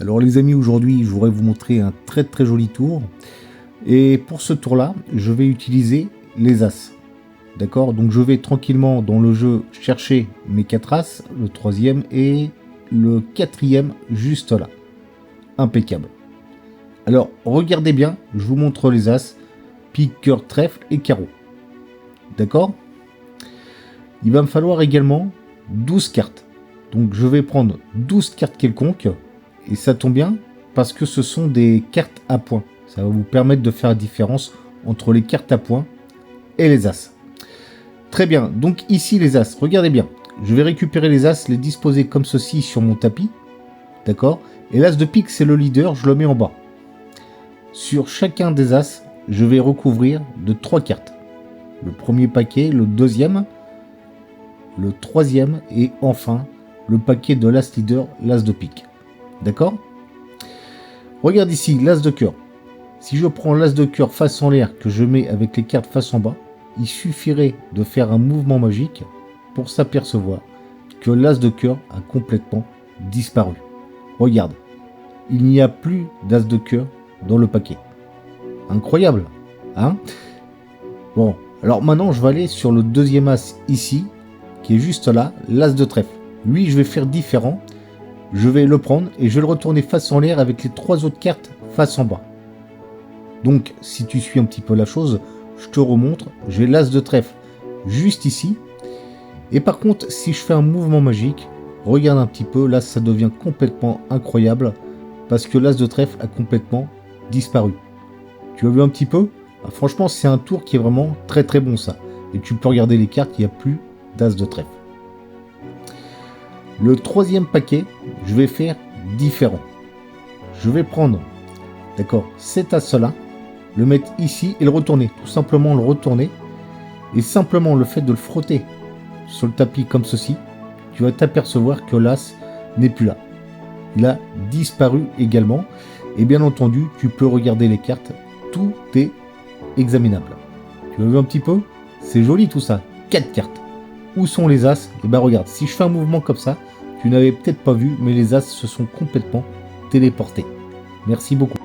Alors les amis, aujourd'hui je voudrais vous montrer un très joli tour. Et pour ce tour là, je vais utiliser les As. D'accord? Donc je vais tranquillement dans le jeu chercher mes 4 As, le troisième et le quatrième juste là. Impeccable. Alors regardez bien, je vous montre les As, pique, cœur, trèfle et carreau. D'accord? Il va me falloir également 12 cartes. Donc je vais prendre 12 cartes quelconques. Et ça tombe bien parce que ce sont des cartes à points. Ça va vous permettre de faire la différence entre les cartes à points et les As. Très bien, donc ici les As, regardez bien. Je vais récupérer les As, les disposer comme ceci sur mon tapis. D'accord? Et l'As de pique, c'est le leader, je le mets en bas. Sur chacun des As, je vais recouvrir de 3 cartes. Le premier paquet, le deuxième, le troisième et enfin le paquet de l'As leader, l'As de pique. D'accord? Regarde ici, l'As de cœur. Si je prends l'As de cœur face en l'air que je mets avec les cartes face en bas, il suffirait de faire un mouvement magique pour s'apercevoir que l'As de cœur a complètement disparu. Regarde, il n'y a plus d'As de cœur dans le paquet. Incroyable, hein? Bon, alors maintenant je vais aller sur le deuxième As ici, qui est juste là, l'As de trèfle. Lui, je vais faire différent. Je vais le prendre et je vais le retourner face en l'air avec les 3 autres cartes face en bas. Donc, si tu suis un petit peu la chose, je te remontre. J'ai l'As de trèfle juste ici. Et par contre, si je fais un mouvement magique, regarde un petit peu, là, ça devient complètement incroyable parce que l'As de trèfle a complètement disparu. Tu as vu un petit peu? Ah, franchement, c'est un tour qui est vraiment très bon, ça. Et tu peux regarder les cartes, il n'y a plus d'As de trèfle. Le troisième paquet, je vais faire différent. Je vais prendre, d'accord, cet as-là, le mettre ici et le retourner. Tout simplement le retourner. Et simplement le fait de le frotter sur le tapis comme ceci, tu vas t'apercevoir que l'as n'est plus là. Il a disparu également. Et bien entendu, tu peux regarder les cartes. Tout est examinable. Tu as vu un petit peu? C'est joli tout ça. 4 cartes. Où sont les As? Et ben regarde, si je fais un mouvement comme ça, tu n'avais peut-être pas vu, mais les As se sont complètement téléportés. Merci beaucoup.